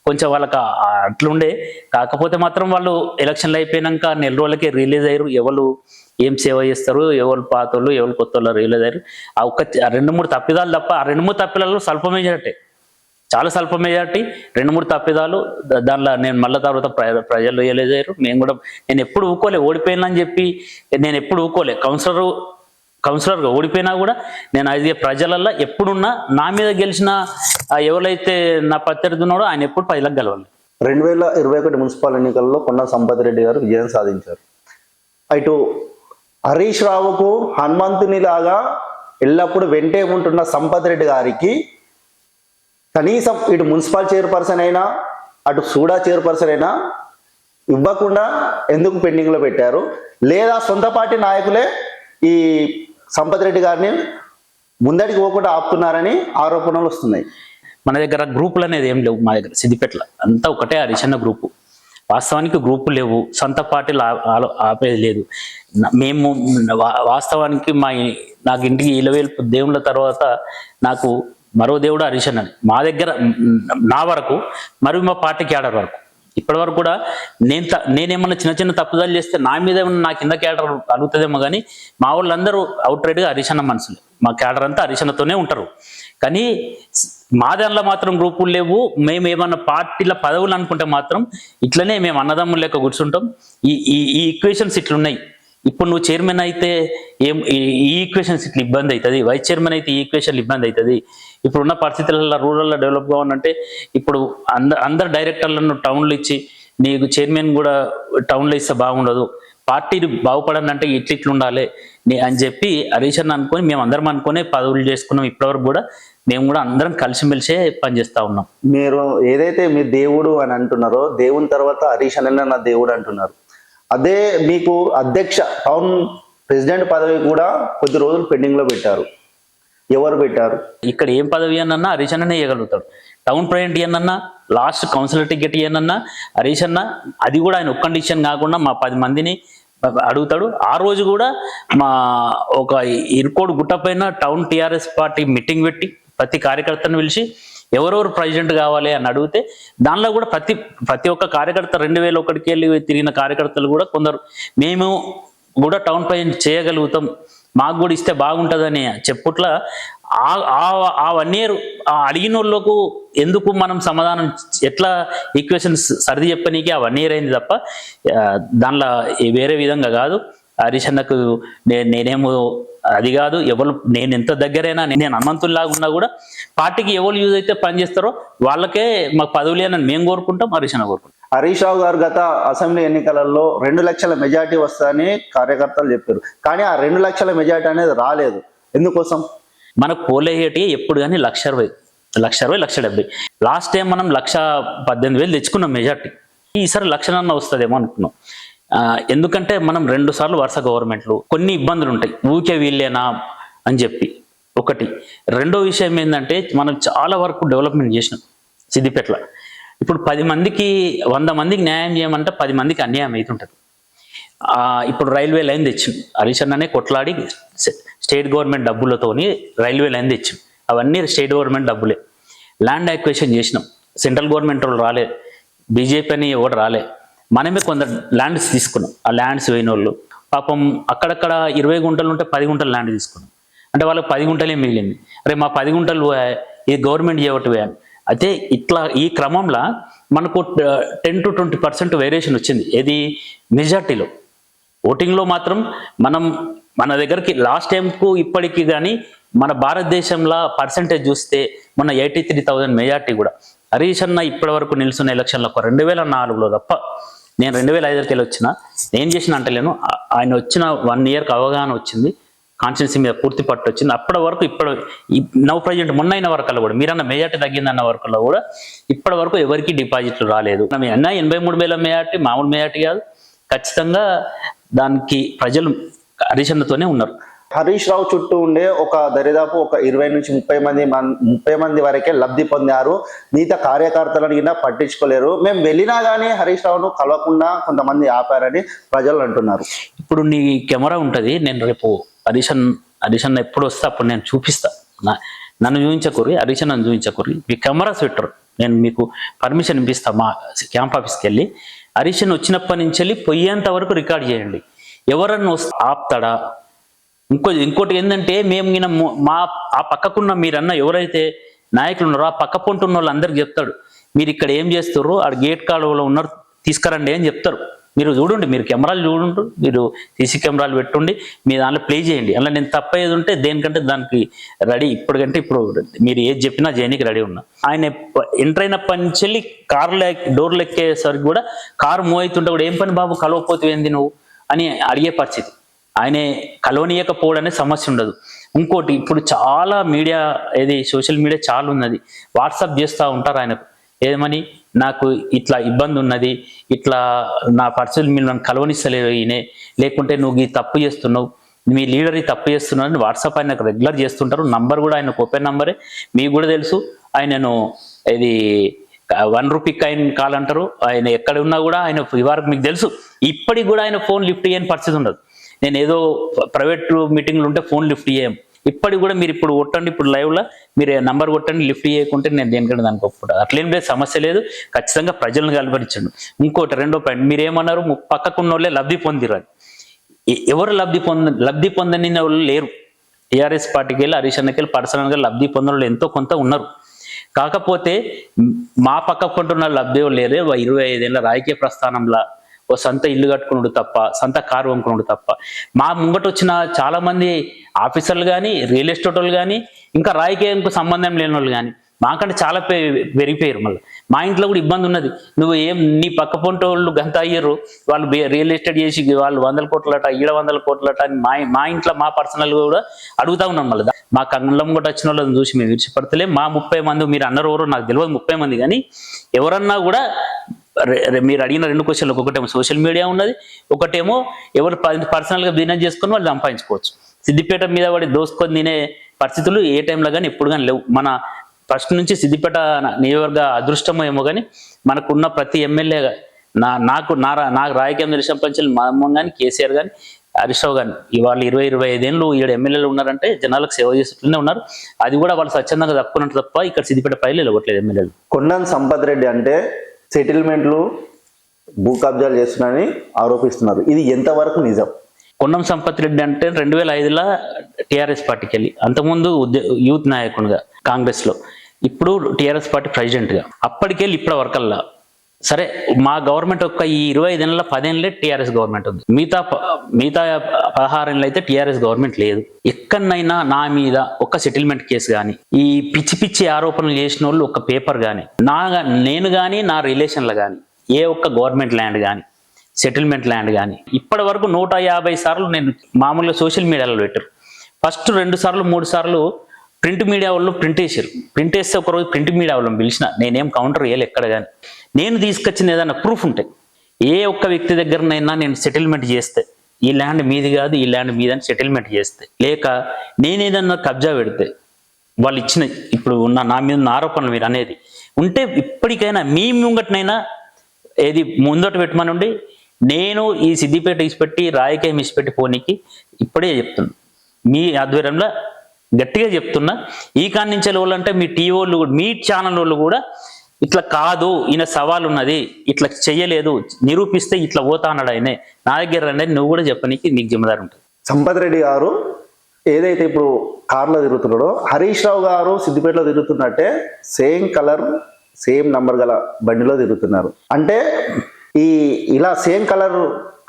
కొంచెం వాళ్ళకి అట్లుండే. కాకపోతే మాత్రం వాళ్ళు ఎలక్షన్లు అయిపోయినాక నెల రోజులకే రిలీజ్ అయ్యారు. ఎవరు ఏం సేవ చేస్తారు, ఎవరు పాత వాళ్ళు ఎవరు కొత్త వాళ్ళు రిలీజ్ అయ్యారు. ఆ 2-3 తప్పిదాలు తప్ప ఆ 2-3 తప్పిదాలు స్వల్ప మెజారిటీ, చాలా స్వల్ప మెజారిటీ, 2-3 తప్పిదాలు. దానిలో నేను మళ్ళీ తర్వాత ప్రజలు రియలైజ్ అయ్యారు. నేను ఎప్పుడు ఊకోలే, ఓడిపోయినా అని చెప్పి నేను ఎప్పుడు ఊకోలే. కౌన్సిలర్గా ఓడిపోయినా కూడా నేను అది ప్రజలల్లో ఎప్పుడున్నా నా మీద గెలిచిన ఎవరైతే నా ప్రత్యర్థి ఉన్నాడో ఆయన ఎప్పుడు ప్రజలకు గెలవాలి. 2021 మున్సిపల్ ఎన్నికల్లో కొండా సంపత్ రెడ్డి గారు విజయం సాధించారు. ఇటు హరీష్ రావుకు హనుమంతునిలాగా ఎల్లప్పుడూ వెంటే ఉంటున్న సంపత్ రెడ్డి గారికి కనీసం ఇటు మున్సిపల్ చైర్పర్సన్ అయినా అటు సూడా చైర్పర్సన్ అయినా ఇవ్వకుండా ఎందుకు పెండింగ్లో పెట్టారు? లేదా సొంత పార్టీ నాయకులే ఈ సంపత్ రెడ్డి గారిని ముందడికి పోకుండా ఆపుతున్నారని ఆరోపణలు వస్తున్నాయి. మన దగ్గర గ్రూపులు అనేది ఏం లేవు. మా దగ్గర సిద్దిపేటలో అంతా ఒకటే హరిశన్న గ్రూపు. వాస్తవానికి గ్రూపు లేవు, సొంత పార్టీలు ఆపేది లేదు. మేము వాస్తవానికి నాకు ఇంటికి 20,000 దేవుళ్ళ తర్వాత నాకు మరో దేవుడు హరిశన్న. మా దగ్గర నా వరకు మరియు మా పార్టీ క్యాడర్ వరకు ఇప్పటి వరకు కూడా నేనేమన్నా చిన్న తప్పుదాలు చేస్తే నా మీద ఏమన్నా నా కింద క్యాడర్ అడుగుతుందేమో కానీ మా వాళ్ళందరూ అవుట్ రైడ్గా హరిశన్న మనుషులు. మా క్యాడర్ అంతా హరిశన్నతోనే ఉంటారు. కానీ మా దానిలో మాత్రం గ్రూపులు లేవు. మేము ఏమన్నా పార్టీల పదవులు అనుకుంటే మాత్రం ఇట్లనే మేము అన్నదమ్ములు లెక్క కూర్చుంటాం. ఈ ఈక్వేషన్స్ ఇట్లున్నాయి. ఇప్పుడు నువ్వు చైర్మన్ అయితే ఈ ఈక్వేషన్స్ ఇట్లా ఇబ్బంది అవుతుంది, వైస్ చైర్మన్ అయితే ఈ ఈక్వేషన్లు ఇబ్బంది అవుతుంది. ఇప్పుడున్న పరిస్థితులలో రూరల్లో డెవలప్ కావాలంటే ఇప్పుడు అందరు డైరెక్టర్లను టౌన్లో ఇచ్చి నీకు చైర్మన్ కూడా టౌన్లో ఇస్తే బాగుండదు, పార్టీ బాగుపడాలంటే ఇట్లు ఉండాలి అని చెప్పి హరీష్ అనుకొని మేము అందరం అనుకునే పదవులు చేసుకున్నాం. ఇప్పటివరకు కూడా మేము కూడా అందరం కలిసిమెలిసే పనిచేస్తూ ఉన్నాం. మీరు ఏదైతే మీ దేవుడు అని అంటున్నారో దేవుని తర్వాత హరీష్ అన్న నా దేవుడు అంటున్నారు. అదే మీకు అధ్యక్ష టౌన్ ప్రెసిడెంట్ పదవి కూడా కొద్ది రోజులు పెండింగ్లో పెట్టారు. ఎవరు పెట్టారు? ఇక్కడ ఏం పదవి అన్నా హరీష్ అన్ననే ఇవ్వగలుగుతాడు. టౌన్ ప్రెసిడెంట్ ఏనన్నా, లాస్ట్ కౌన్సిలర్ టికెట్ ఏనన్నా హరీష్ అన్న, అది కూడా ఆయన ఒక్క కండిషన్ కాకుండా మా 10 మందిని అడుగుతాడు. ఆ రోజు కూడా మా ఒక ఇరుకోడు గుట్ట పైన టౌన్ టీఆర్ఎస్ పార్టీ మీటింగ్ పెట్టి ప్రతి కార్యకర్తను పిలిచి ఎవరెవరు ప్రెసిడెంట్ కావాలి అని అడిగితే దానిలో కూడా ప్రతి ఒక్క కార్యకర్త 2001కి వెళ్ళి తిరిగిన కార్యకర్తలు కూడా కొందరు మేము కూడా టౌన్ ప్రెసిడెంట్ చేయగలుగుతాం, మాకు కూడా ఇస్తే బాగుంటుందని చెప్పుట్ల ఆ 1 year అడిగిన వాళ్ళకు ఎందుకు మనం సమాధానం ఎట్లా ఈక్వేషన్స్ సర్ది చెప్పనీకి ఆ 1 year అయింది తప్ప దానిలో వేరే విధంగా కాదు. హరీష్ అన్నకు నేనేమో అది కాదు, ఎవరు నేను ఎంత దగ్గరైనా నేను హనుమంతుల్లాగా ఉన్నా కూడా పార్టీకి ఎవరు యూజ్ అయితే పనిచేస్తారో వాళ్ళకే మాకు పదవులు అని మేము కోరుకుంటాం, హరీష్ అన్న కోరుకుంటాం. హరీష్ రావు గారు గత అసెంబ్లీ ఎన్నికలలో 2 లక్షల మెజార్టీ వస్తుందని కార్యకర్తలు చెప్పారు. కానీ ఆ 2 లక్షల మెజార్టీ అనేది రాలేదు. ఎందుకోసం? మనకు పోలేటి ఎప్పుడు కానీ 1,20,000, 1,70,000. లాస్ట్ టైం మనం 1,18,000 తెచ్చుకున్నాం మెజార్టీ. ఈసారి 1,00,000 వస్తుందేమో అనుకున్నాం. ఎందుకంటే మనం 2 సార్లు వరుస గవర్నమెంట్లు, కొన్ని ఇబ్బందులు ఉంటాయి, ఊకే వీళ్ళేనా అని చెప్పి ఒకటి. రెండో విషయం ఏంటంటే మనం చాలా వరకు డెవలప్మెంట్ చేసినాం సిద్దిపేటలో. ఇప్పుడు 10 మందికి 100 మందికి న్యాయం చేయమంటే 10 మందికి అన్యాయం అవుతుంటుంది. ఇప్పుడు రైల్వే లైన్ తెచ్చింది హరీష్ అన్ననే కొట్లాడి స్టేట్ గవర్నమెంట్ డబ్బులతోని రైల్వే లైన్ తెచ్చింది. అవన్నీ స్టేట్ గవర్నమెంట్ డబ్బులే. ల్యాండ్ యాక్విజిషన్ చేసినాం, సెంట్రల్ గవర్నమెంట్ వాళ్ళు రాలే, బీజేపీ అని ఎవరు రాలే, మనమే కొందరు ల్యాండ్స్ తీసుకున్నాం. ఆ ల్యాండ్స్ పోయిన వాళ్ళు పాపం అక్కడక్కడ 20 గుంటలు ఉంటే 10 గుంటలు ల్యాండ్ తీసుకున్నాం. అంటే వాళ్ళకి 10 గుంటలే మిగిలింది. అరే మా 10 గుంటలు ఇది గవర్నమెంట్ చేయబట్టి. అయితే ఇట్లా ఈ క్రమంలో మనకు 10 to 20% వేరియేషన్ వచ్చింది. ఏది మెజార్టీలో. ఓటింగ్లో మాత్రం మన దగ్గరికి లాస్ట్ టైంకు ఇప్పటికి కానీ మన భారతదేశంలో పర్సంటేజ్ చూస్తే మొన్న 83,000 మెజార్టీ కూడా. హరీష్ అన్న ఇప్పటి వరకు నిలుస్తున్న ఎలక్షన్లో ఒక 2004లో తప్ప, నేను 2005కి వెళ్ళి వచ్చిన, నేను చేసిన అంటలేను, ఆయన వచ్చిన 1 ఇయర్కి అవగాహన వచ్చింది, కాన్స్టిట్యున్సీ మీద పూర్తి పట్టు వచ్చింది. అప్పటి వరకు నవ్ ప్రజెంట్ మొన్న అయిన వరకల్లో కూడా మీరన్న మెజార్టీ తగ్గిందన్న వరకల్లో కూడా ఇప్పటి వరకు ఎవరికి డిపాజిట్లు రాలేదు. అన్న 83,000 మెజార్టీ మామూలు మెజార్టీ కాదు. ఖచ్చితంగా దానికి ప్రజలు హరీష్ అన్నతోనే ఉన్నారు. హరీష్ రావు చుట్టూ ఉండే ఒక దరిదాపు ఒక 20 నుంచి 30 మంది వరకే లబ్ధి పొందారు. మిగతా కార్యకర్తలను కింద పట్టించుకోలేరు. మేము వెళ్ళినా కానీ హరీష్ రావును కలవకుండా కొంతమంది ఆపారని ప్రజలు అంటున్నారు. ఇప్పుడు నీ కెమెరా ఉంటుంది, నేను రేపు హరీష్ అన్న ఎప్పుడు వస్తే అప్పుడు నేను చూపిస్తా. నన్ను చూపించకూరి, హరీష్ నన్ను చూపించకూరి, మీ కెమెరాస్ పెట్టరు, నేను మీకు పర్మిషన్ ఇప్పిస్తా. మా క్యాంప్ ఆఫీస్కి వెళ్ళి హరీష్ వచ్చినప్పటి నుంచి వెళ్ళి పోయేంత వరకు రికార్డ్ చేయండి. ఎవరన్నా వస్తే ఆపుతాడా? ఇంకోటి ఏంటంటే మేము ఆ పక్కకున్న మీరన్న ఎవరైతే నాయకులు ఉన్నారో ఆ పక్క పొంటున్న వాళ్ళు అందరికి చెప్తాడు, మీరు ఇక్కడ ఏం చేస్తారు, ఆడ గేట్ కాలువలో ఉన్నారు తీసుకురండి అని చెప్తారు. మీరు చూడండి, మీరు కెమెరాలు చూడండి, మీరు సీసీ కెమెరాలు పెట్టుండి మీ దాంట్లో ప్లే చేయండి. అలా నేను తప్పేది ఉంటే దేనికంటే దానికి రెడీ. ఇప్పటికంటే ఇప్పుడు మీరు ఏది చెప్పినా చేయడానికి రెడీ ఉన్నా. ఆయన ఎంటర్ అయినప్పటి నుంచి వెళ్ళి డోర్లు ఎక్కేసరికి కూడా కారు మూవ్ అవుతుంటే కూడా ఏం పని బాబు కలవపోతుంది నువ్వు అని అడిగే పరిస్థితి. ఆయనే కలవనీయకపోవడం అనే సమస్య ఉండదు. ఇంకోటి, ఇప్పుడు చాలా మీడియా సోషల్ మీడియా చాలా ఉన్నది, వాట్సాప్ చేస్తూ ఉంటారు ఆయనకు ఏమని, నాకు ఇట్లా ఇబ్బంది ఉన్నది, ఇట్లా నా పరిస్థితులు మీరు నన్ను కలవనిస్తలేరు ఈయనే, లేకుంటే నువ్వు ఈ తప్పు చేస్తున్నావు, మీ లీడర్ ఈ తప్పు చేస్తున్నావు అని వాట్సాప్ ఆయనకు రెగ్యులర్ చేస్తుంటారు. నంబర్ కూడా ఆయనకు ఓపెన్ నంబరే, మీకు కూడా తెలుసు. ఆయనను 1 రూపీ కాయిన్ కాల్ అంటారు. ఆయన ఎక్కడ ఉన్నా కూడా ఆయన ఇవరకు మీకు తెలుసు. ఇప్పటికి కూడా ఆయన ఫోన్ లిఫ్ట్ చేయని పరిస్థితి ఉండదు. నేను ఏదో ప్రైవేట్ మీటింగ్లు ఉంటే ఫోన్ లిఫ్ట్ చేయం. ఇప్పటికి కూడా మీరు ఇప్పుడు కొట్టండి, ఇప్పుడు లైవ్లో మీరు నంబర్ కొట్టండి, లిఫ్ట్ చేయకుంటే నేను దేనికంటే దానికి ఒప్పుకుంటా. అట్లేం లేదు, సమస్య లేదు. ఖచ్చితంగా ప్రజలను కలవరించండు. ఇంకోటి, రెండో పాయింట్, మీరేమన్నారు పక్కకున్న వాళ్ళే లబ్ధి పొందిరారు. ఎవరు లబ్ధి పొందని వాళ్ళు లేరు. టీఆర్ఎస్ పార్టీకి వెళ్ళి హరీష్ అన్నకి వెళ్ళి పర్సనల్గా లబ్ధి పొందిన వాళ్ళు ఎంతో కొంత ఉన్నారు. కాకపోతే మా పక్కకుంటున్న లబ్ధి లేరే. 25 ఏళ్ళ రాజకీయ ప్రస్థానంలో ఓ సొంత ఇల్లు కట్టుకున్నాడు తప్ప, సొంత కారు కొనుక్కున్నాడు తప్ప, మా ముంగట వచ్చిన చాలా మంది ఆఫీసర్లు కానీ, రియల్ ఎస్టేట్ వాళ్ళు కానీ, ఇంకా రాజకీయంకు సంబంధం లేని వాళ్ళు కానీ మాకంటే చాలా పెరిగిపోయారు. మళ్ళీ మా ఇంట్లో కూడా ఇబ్బంది ఉన్నది. నువ్వు నీ పక్క పొంటి వాళ్ళు గంత అయ్యారు, వాళ్ళు రియల్ ఎస్టేట్ చేసి వాళ్ళు 100 కోట్లట, 100 కోట్లట అని మా ఇంట్లో మా పర్సనల్ కూడా అడుగుతా ఉన్నాం. మళ్ళీ మా కళ్ళం కూడా వచ్చిన వాళ్ళని చూసి మేము విడిచిపడతలే. మా 30 మంది మీరు అన్నారు, ఎవరో నాకు తెలియదు 30 మంది, కానీ ఎవరన్నా కూడా మీరు అడిగిన 2 క్వశ్చన్లు, ఒకటేమో సోషల్ మీడియా ఉన్నది, ఒకటేమో ఎవరు పర్సనల్గా బిజినెస్ చేసుకొని వాళ్ళు సంపాదించుకోవచ్చు. సిద్దిపేట మీద వాడి దోసుకొని తినే పరిస్థితులు ఏ టైంలో కానీ ఎప్పుడు కానీ లేవు. మన ఫస్ట్ నుంచి సిద్దిపేట నియోజకవర్గ అదృష్టమో ఏమో కానీ మనకున్న ప్రతి ఎమ్మెల్యే నాకు రాజకీయం తెలిసిన పంచాలి మా అమ్మ కానీ, కేసీఆర్ కానీ, హరీష్ రావు కానీ ఇవాళ 20-25 ఏళ్ళు 7 ఎమ్మెల్యేలు ఉన్నారంటే జనాలకు సేవ చేస్తూనే ఉన్నారు. అది కూడా వాళ్ళు స్వచ్ఛందంగా తప్పుకున్నట్టు తప్ప ఇక్కడ సిద్దిపేట పైలు ఇవ్వట్లేదు ఎమ్మెల్యేలు. కొండన్ సంపత్ రెడ్డి అంటే సెటిల్మెంట్లు, భూ కబ్జాలు చేస్తున్నారని ఆరోపిస్తున్నారు. ఇది ఎంతవరకు నిజం? కొండం సంపత్ రెడ్డి అంటే 2005లో టీఆర్ఎస్ పార్టీకి వెళ్ళి, అంతకుముందు యూత్ నాయకునిగా కాంగ్రెస్లో, ఇప్పుడు టీఆర్ఎస్ పార్టీ ప్రెసిడెంట్గా, అప్పటికెళ్ళి ఇప్పటి వరకల్లా సరే మా గవర్నమెంట్ యొక్క ఈ 25 ఏళ్ళ 10 ఏళ్ళే టీఆర్ఎస్ గవర్నమెంట్ ఉంది. మిగతా 16 ఏళ్ళు అయితే టీఆర్ఎస్ గవర్నమెంట్ లేదు. ఎక్కడైనా నా మీద ఒక సెటిల్మెంట్ కేసు కానీ, ఈ పిచ్చి ఆరోపణలు చేసిన వాళ్ళు ఒక పేపర్ కానీ, నేను కానీ నా రిలేషన్లో కానీ ఏ ఒక్క గవర్నమెంట్ ల్యాండ్ కానీ, సెటిల్మెంట్ ల్యాండ్ కానీ ఇప్పటి వరకు 150 సార్లు నేను మామూలుగా సోషల్ మీడియాలో పెట్టారు. ఫస్ట్ 2 సార్లు 3 సార్లు ప్రింట్ మీడియా వాళ్ళు ప్రింట్ వేసారు. ప్రింట్ వేస్తే ఒకరోజు ప్రింట్ మీడియా వాళ్ళని పిలిచిన, నేనేం కౌంటర్ వేయాలి ఎక్కడ కానీ, నేను తీసుకొచ్చిన ఏదైనా ప్రూఫ్ ఉంటాయి. ఏ ఒక్క వ్యక్తి దగ్గరనైనా నేను సెటిల్మెంట్ చేస్తే, ఈ ల్యాండ్ మీది కాదు ఈ ల్యాండ్ మీద అని సెటిల్మెంట్ చేస్తే, లేక నేనేదన్నా కబ్జా పెడితే వాళ్ళు ఇచ్చిన ఇప్పుడు ఉన్న నా మీద ఉన్న ఆరోపణలు మీరు అనేది ఉంటే, ఇప్పటికైనా మీ ముంగటనైనా ఏది ముందట పెట్టమనుండి, నేను ఈ సిద్దిపేట ఇసిపెట్టి రాజకీయం ఇసిపెట్టి పోనీకి ఇప్పుడే చెప్తున్నా, మీ ఆధ్వర్యంలో గట్టిగా చెప్తున్నా. ఈ కాడి నుంచి వాళ్ళంటే మీ టీవీ వాళ్ళు, మీ ఛానల్ వాళ్ళు కూడా ఇట్లా కాదు, ఈయన సవాల్ ఉన్నది, ఇట్లా చెయ్యలేదు, నిరూపిస్తే ఇట్లా పోతా అన్నాడు ఆయనే, నా దగ్గర రండి నువ్వు కూడా చెప్పనీకి నీకు జిమ్మదారు ఉంటుంది. సంపత్ రెడ్డి గారు ఏదైతే ఇప్పుడు కార్లో తిరుగుతున్నాడో, హరీష్ రావు గారు సిద్దిపేటలో తిరుగుతున్నట్టే సేమ్ కలర్ సేమ్ నంబర్ గల బండిలో తిరుగుతున్నారు. అంటే ఇలా సేమ్ కలర్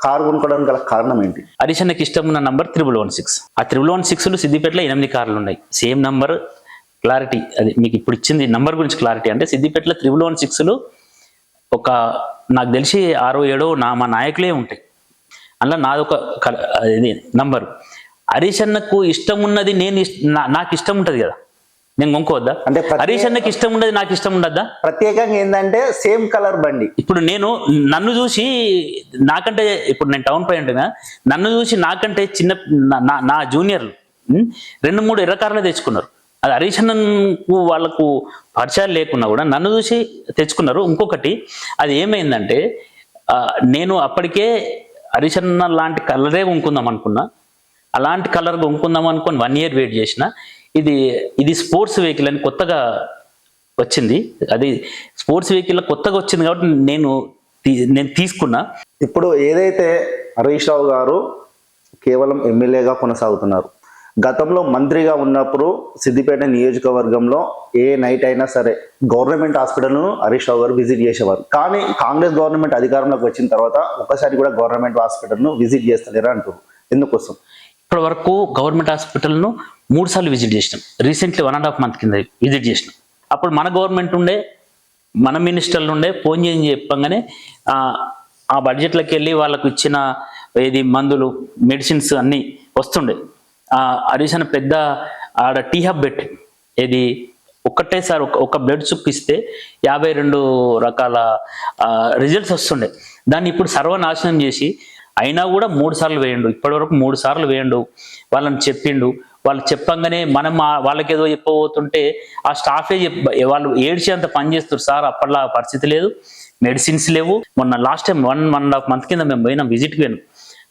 కారు కొనుక్కోవడానికి గల కారణం ఏంటి? హరీష్ అన్నకి ఇష్టం ఉన్న నంబర్ 1116. ఆ 1116 సిద్దిపేటలో 8 కార్లు ఉన్నాయి. Same number, clarity. అది మీకు ఇప్పుడు ఇచ్చింది నంబర్ గురించి క్లారిటీ. అంటే సిద్దిపేటలో 1116 ఒక నాకు తెలిసి 6-7 మా నాయకులే ఉంటాయి. అందులో నాదొక ఇది నంబరు. హరీష్ అన్నకు ఇష్టం ఉన్నది నాకు ఇష్టం ఉంటుంది కదా, నేను కొనుక్కోవద్దా? అంటే హరీష్ అన్నకి ఇష్టం ఉండదు, నాకు ఇష్టం ఉండద్దా? ప్రత్యేకంగా ఏంటంటే సేమ్ కలర్ బండి. ఇప్పుడు నన్ను చూసి నాకంటే, ఇప్పుడు నేను టౌన్ పోయింటుగా, నన్ను చూసి నాకంటే చిన్న నా జూనియర్లు 2-3 ఎర్ర కార్లు తెచ్చుకున్నారు. అది హరీష్ అన్నకు వాళ్ళకు పరిచయాలు లేకున్నా కూడా నన్ను చూసి తెచ్చుకున్నారు. ఇంకొకటి అది ఏమైందంటే, నేను అప్పటికే హరీష్ అన్న లాంటి కలరే కొనుక్కుందాం అనుకున్నా. అలాంటి కలర్ కొనుక్కుందాం అనుకుని 1 year వెయిట్ చేసిన. ఇది స్పోర్ట్స్ వెహికల్ అని కొత్తగా వచ్చింది. అది స్పోర్ట్స్ వెహికల్ కొత్తగా వచ్చింది కాబట్టి నేను తీసుకున్నా. ఇప్పుడు ఏదైతే హరీష్ రావు గారు కేవలం ఎమ్మెల్యేగా కొనసాగుతున్నారు, గతంలో మంత్రిగా ఉన్నప్పుడు సిద్దిపేట నియోజకవర్గంలో ఏ నైట్ అయినా సరే గవర్నమెంట్ హాస్పిటల్ను హరీష్ రావు గారు విజిట్ చేసేవారు. కానీ కాంగ్రెస్ గవర్నమెంట్ అధికారంలోకి వచ్చిన తర్వాత ఒకసారి కూడా గవర్నమెంట్ హాస్పిటల్ను విజిట్ చేస్తలేరు అంటారు. ఎందుకోసం? ఇప్పటి వరకు గవర్నమెంట్ హాస్పిటల్ను 3 సార్లు విజిట్ చేసినాం. రీసెంట్లీ 1.5 month కింద విజిట్ చేసినాం. అప్పుడు మన గవర్నమెంట్ ఉండే, మన మినిస్టర్లు ఉండే, ఫోన్ చేసి చెప్పంగానే ఆ బడ్జెట్లోకి వెళ్ళి వాళ్ళకు ఇచ్చిన మందులు, మెడిసిన్స్ అన్నీ వస్తుండే. హరీష్ అన్న పెద్ద ఆడ టీ హబ్ పెట్టి ఒక్కటేసారి ఒక బ్లడ్ చుక్కిస్తే 52 రకాల రిజల్ట్స్ వస్తుండే. దాన్ని ఇప్పుడు సర్వనాశనం చేసి అయినా కూడా 3 సార్లు వేయండు. ఇప్పటి వరకు 3 సార్లు వేయండు. వాళ్ళని చెప్పిండు. వాళ్ళు చెప్పంగానే మనం వాళ్ళకి ఏదో చెప్పబోతుంటే ఆ స్టాఫే వాళ్ళు ఏడ్చేంత పని చేస్తారు. సార్ అప్పట్లో పరిస్థితి లేదు, మెడిసిన్స్ లేవు. మొన్న లాస్ట్ టైం 1.5 month కింద మేము పోయినాం, విజిట్కి పోయినాం.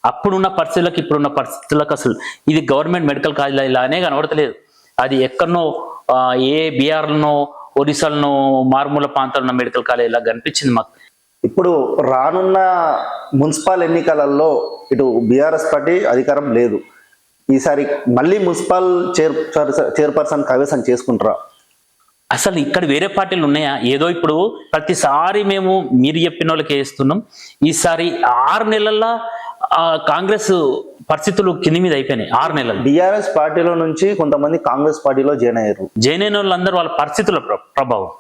అప్పుడున్న పరిస్థితులకు ఇప్పుడున్న పరిస్థితులకు అసలు ఇది గవర్నమెంట్ మెడికల్ కాలేజ్ ఇలానే కనబడతలేదు. అది ఎక్కడనో బీహార్లో, ఒరిస్సాలో, మారుమూల ప్రాంతాల్లో ఉన్న మెడికల్ కాలేజ్ ఇలా కనిపించింది మాకు. ఇప్పుడు రానున్న మున్సిపల్ ఎన్నికలలో ఇటు బీఆర్ఎస్ పార్టీ అధికారం లేదు. ఈసారి మళ్ళీ మున్సిపల్ చైర్పర్సన్ కైవసం చేసుకుంటారా? అసలు ఇక్కడ వేరే పార్టీలు ఉన్నాయా? ఏదో ఇప్పుడు ప్రతిసారి మేము మీరు చెప్పిన వాళ్ళకి వేస్తున్నాం. ఈసారి 6 నెలల్లో కాంగ్రెస్ పరిస్థితులు కింది మీద అయిపోయినాయి. 6 నెలలు బీఆర్ఎస్ పార్టీలో నుంచి కొంతమంది కాంగ్రెస్ పార్టీలో జాయిన్ అయ్యారు. జాయిన్ అయిన వాళ్ళందరూ వాళ్ళ పరిస్థితుల ప్రభావం.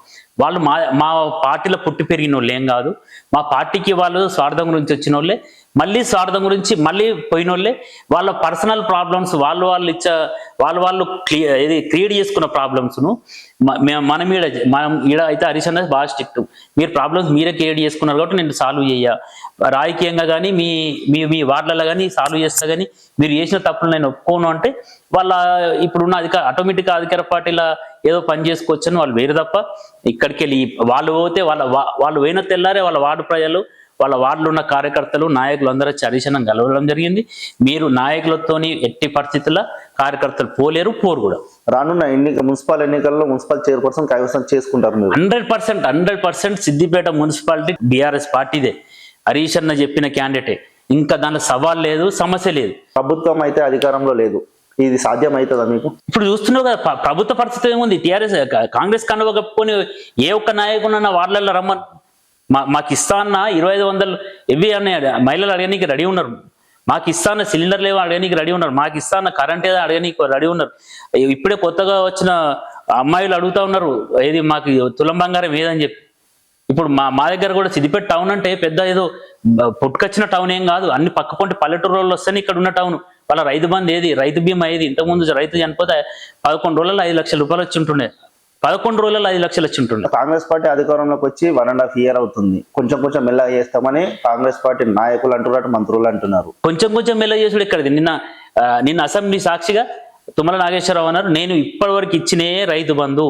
వాళ్ళు మా పార్టీలో పుట్టి పెరిగిన వాళ్ళు ఏం కాదు. మా పార్టీకి వాళ్ళు స్వార్థం గురించి వచ్చిన వాళ్ళే, మళ్ళీ స్వార్థం గురించి మళ్ళీ పోయిన వాళ్ళే. వాళ్ళ పర్సనల్ ప్రాబ్లమ్స్ వాళ్ళు క్రియేట్ చేసుకున్న ప్రాబ్లమ్స్ను మనం ఈడ అయితే హరీష్ అన్న బాగా స్ట్రిక్ట్. మీరు ప్రాబ్లమ్స్ మీరే క్రియేట్ చేసుకున్నారు కాబట్టి నేను సాల్వ్ చేయ, రాజకీయంగా కానీ మీ వార్డులలో కానీ సాల్వ్ చేస్తా, కానీ మీరు చేసిన తప్పులు నేను ఒప్పుకోను అంటే వాళ్ళ ఇప్పుడున్న ఆటోమేటిక్గా అధికార పార్టీల ఏదో పని చేసుకోవచ్చని వాళ్ళు వేరు తప్ప, ఇక్కడికి వెళ్ళి వాళ్ళు పోతే వాళ్ళు పోయిన తెల్లారే వాళ్ళ వార్డు ప్రజలు, వాళ్ళ వార్డులో ఉన్న కార్యకర్తలు, నాయకులు అందరూ వచ్చి హరీష్ అన్నను కలవడం జరిగింది. మీరు నాయకులతోని ఎట్టి పరిస్థితుల్లో కార్యకర్తలు పోరు కూడా. రానున్న మున్సిపల్ ఎన్నికల్లో మున్సిపల్ చైర్పర్సన్ కైవసం చేసుకుంటారు మీరు? 100% సిద్దిపేట మున్సిపాలిటీ బీఆర్ఎస్ పార్టీదే. హరీష్ అన్న చెప్పిన క్యాండిడేటే. ఇంకా దాంట్లో సవాల్ లేదు, సమస్య లేదు. ప్రభుత్వం అయితే అధికారంలో లేదు, ఇది సాధ్యం అవుతుందా మీకు? ఇప్పుడు చూస్తున్నావు కదా ప్రభుత్వ పరిస్థితి ఏముంది. టీఆర్ఎస్ కాంగ్రెస్ కండువ కప్పుకొని ఏ ఒక్క నాయకున్న వార్డులలో రమ్మని మాకు ఇస్తా అన్న 2500 ఇవి అనే మహిళలు అడగనీకి రెడీ ఉన్నారు. మాకు ఇస్తా అన్న సిలిండర్లు ఏవో అడగనీకి రెడీ ఉన్నారు. మాకు ఇస్తా అన్న కరెంట్ ఏదో అడగనీకి రెడీ ఉన్నారు. ఇప్పుడే కొత్తగా వచ్చిన అమ్మాయిలు అడుగుతా ఉన్నారు మాకు తులం బంగారం ఏదని చెప్పి. ఇప్పుడు మా దగ్గర కూడా సిద్దిపేట టౌన్ అంటే పెద్ద ఏదో పుట్టుకొచ్చిన టౌన్ ఏం కాదు. అన్ని పక్క పొంటి పల్లెటూరు వాళ్ళు వస్తేనే ఇక్కడ ఉన్న టౌన్. వాళ్ళ రైతు బంధు రైతు బీమా ఇంతకుముందు రైతు చనిపోతే 11 రోజులలో 5 లక్షల రూపాయలు వచ్చి ఉంటుండే. 11 రోజులలో 5 లక్షలు వచ్చి ఉంటుండే. కాంగ్రెస్ పార్టీ అధికారంలోకి వచ్చి 1.5 year అవుతుంది. కొంచెం మెల్లగా చేస్తామని కాంగ్రెస్ పార్టీ నాయకులు అంటున్నారు, మంత్రులు అంటున్నారు. కొంచెం మెల్లగా చేసుడు ఎక్కడిది? నిన్న అసెంబ్లీ సాక్షిగా తుమ్మల నాగేశ్వరరావు అన్నారు, నేను ఇప్పటి వరకు ఇచ్చినే రైతు బంధు,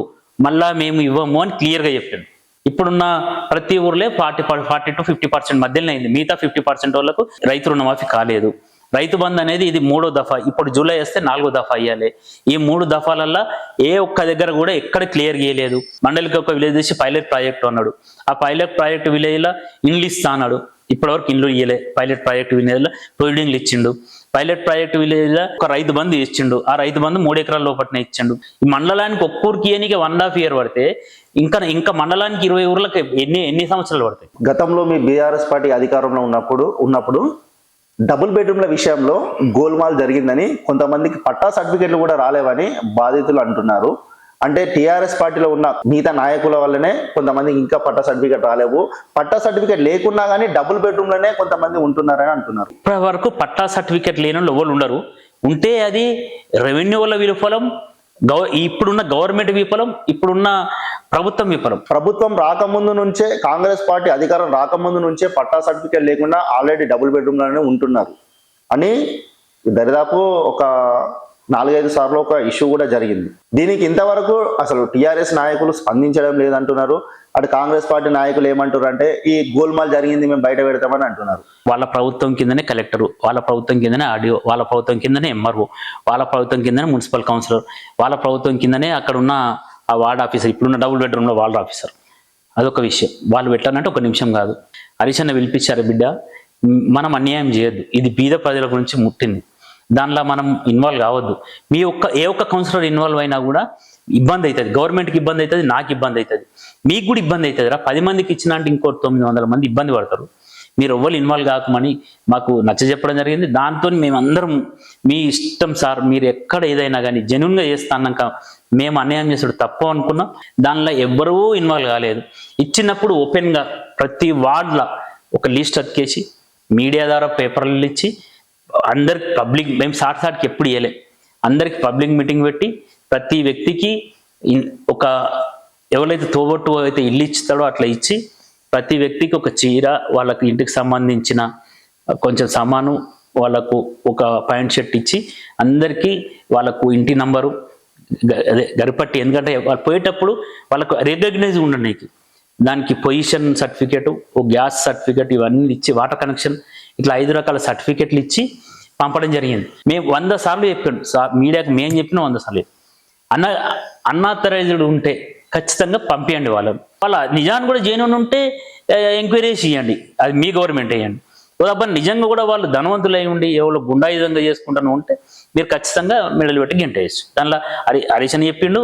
మళ్ళా మేము ఇవ్వము అని క్లియర్గా చెప్పాను. ఇప్పుడున్న ప్రతి ఊర్లే 40 to 50% మధ్యలో అయింది. మిగతా 50% వాళ్ళకు రైతు రుణమాఫీ కాలేదు. రైతు బంధు అనేది ఇది 3వ దఫా. ఇప్పుడు జూలై వస్తే 4వ దఫా అయ్యాలి. ఈ 3 దఫాలల్లో ఏ ఒక్క దగ్గర కూడా ఎక్కడ క్లియర్ చేయలేదు. మండలికి ఒక విలేజ్ తీసి పైలట్ ప్రాజెక్ట్ అన్నాడు. ఆ పైలట్ ప్రాజెక్ట్ విలేజ్లో ఇండ్లు ఇస్తా అన్నాడు. ఇప్పటివరకు ఇండ్లు ఇయ్యలే. పైలట్ ప్రాజెక్ట్ విలేజ్లో ప్రొసీడింగ్లు ఇచ్చిండు. పైలట్ ప్రాజెక్ట్ విలేజ్ లో ఒక రైతు బంధు ఇచ్చిండు. ఆ రైతు బంధు 3 ఎకరాల లోపట్నే ఇచ్చిండు. ఈ మండలానికి ఒక్కూరికి ఏనికి 1.5 year పడితే ఇంకా మండలానికి 20 ఊర్లకు ఎన్ని సంవత్సరాలు పడతాయి? గతంలో మీ బీఆర్ఎస్ పార్టీ అధికారంలో ఉన్నప్పుడు డబుల్ బెడ్రూమ్ల విషయంలో గోల్మాల్ జరిగిందని, కొంతమందికి పట్టా సర్టిఫికెట్లు కూడా రాలేవని బాధితులు అంటున్నారు. అంటే టీఆర్ఎస్ పార్టీలో ఉన్న మిగతా నాయకుల వల్లనే కొంతమందికి ఇంకా పట్టా సర్టిఫికెట్ రాలేవు. పట్టా సర్టిఫికెట్ లేకున్నా కానీ డబుల్ బెడ్రూమ్లోనే కొంతమంది ఉంటున్నారని అంటున్నారు. ఇప్పటి వరకు పట్టా సర్టిఫికెట్ లేని వాళ్ళు ఎవరు ఉండరు. ఉంటే అది రెవెన్యూ వల్ల విఫలం, ఇప్పుడున్న గవర్నమెంట్ విఫలం, ఇప్పుడున్న ప్రభుత్వం విఫలం. ప్రభుత్వం రాకముందు నుంచే, కాంగ్రెస్ పార్టీ అధికారం రాకముందు నుంచే పట్టా సర్టిఫికెట్ లేకుండా ఆల్రెడీ డబుల్ బెడ్రూమ్లోనే ఉంటున్నారు అని దరిదాపు ఒక 4-5 సార్లు ఒక ఇష్యూ కూడా జరిగింది. దీనికి ఇంతవరకు అసలు టీఆర్ఎస్ నాయకులు స్పందించడం లేదంటున్నారు. అటు కాంగ్రెస్ పార్టీ నాయకులు ఏమంటారు అంటే ఈ గోల్మాల్ జరిగింది, మేము బయట పెడతామని అంటున్నారు. వాళ్ళ ప్రభుత్వం కిందనే కలెక్టరు, వాళ్ళ ప్రభుత్వం కిందనే ఆర్డీఓ, వాళ్ళ ప్రభుత్వం కిందనే ఎంఆర్ఓ, వాళ్ళ ప్రభుత్వం కిందనే మున్సిపల్ కౌన్సిలర్, వాళ్ళ ప్రభుత్వం కిందనే అక్కడ ఉన్న ఆ వార్డ్ ఆఫీసర్, ఇప్పుడున్న డబుల్ బెడ్రూమ్లో వార్డ్ ఆఫీసర్. అదొక విషయం. వాళ్ళు పెట్టాలంటే ఒక నిమిషం కాదు. హరీష్ పిలిపించారు, బిడ్డ మనం అన్యాయం చేయొద్దు, ఇది బీద ప్రజల గురించి ముట్టింది, దానిలో మనం ఇన్వాల్వ్ కావద్దు. ఏ ఒక్క కౌన్సిలర్ ఇన్వాల్వ్ అయినా కూడా ఇబ్బంది అవుతుంది. గవర్నమెంట్కి ఇబ్బంది అవుతుంది, నాకు ఇబ్బంది అవుతుంది, మీకు కూడా ఇబ్బంది అవుతుంది రా. 10 మందికి ఇచ్చిన అంటే ఇంకో 900 మంది ఇబ్బంది పడతారు. మీరు ఎవ్వరు ఇన్వాల్వ్ కాకమని మాకు నచ్చజెప్పడం జరిగింది. దాంతో మేమందరం మీ ఇష్టం సార్, మీరు ఎక్కడ ఏదైనా కానీ జెన్యున్గా చేస్తా అన్నాక మేము అన్యాయం చేసాడు తప్పు అనుకున్నాం. దానిలో ఎవ్వరూ ఇన్వాల్వ్ కాలేదు. ఇచ్చినప్పుడు ఓపెన్గా ప్రతి వార్డులో ఒక లిస్ట్ అతికేసి మీడియా ద్వారా పేపర్లు ఇచ్చి అందరికి పబ్లిక్, మేము సాటికి ఎప్పుడు ఇవ్వలే, అందరికి పబ్లిక్ మీటింగ్ పెట్టి ప్రతి వ్యక్తికి ఒక ఎవరైతే తోబొట్టు అయితే ఇల్లు ఇస్తాడో అట్లా ఇచ్చి ప్రతి వ్యక్తికి ఒక చీర, వాళ్ళకి ఇంటికి సంబంధించిన కొంచెం సామాను, వాళ్ళకు ఒక ప్యాంట్ షర్ట్ ఇచ్చి అందరికీ వాళ్ళకు ఇంటి నంబరు, అదే గరిపట్టి, ఎందుకంటే వాళ్ళు పోయేటప్పుడు వాళ్ళకు రికగ్నైజ్ ఉండడానికి దానికి పొజిషన్ సర్టిఫికేట్, ఓ గ్యాస్ సర్టిఫికేట్, ఇవన్నీ ఇచ్చి వాటర్ కనెక్షన్, ఇట్లా 5 రకాల సర్టిఫికెట్లు ఇచ్చి పంపడం జరిగింది. మేము 100 సార్లు చెప్పాను సార్, మీడియాకి మేము చెప్పిన 100 సార్లు అన్ఆథరైజ్డ్ ఉంటే ఖచ్చితంగా పంపించండి వాళ్ళ నిజాన్ని కూడా జెన్యూన్ ఉంటే ఎంక్వైరీ చేయండి, అది మీ గవర్నమెంట్ వేయండి. అబ్బాయి నిజంగా కూడా వాళ్ళు ధనవంతులై ఉండి ఎవరు గుండాయుధంగా చేసుకుంటాను ఉంటే మీరు ఖచ్చితంగా మెడలు పెట్టి గెంటేయచ్చు. దానిలో హరీష్ చెప్పిండు,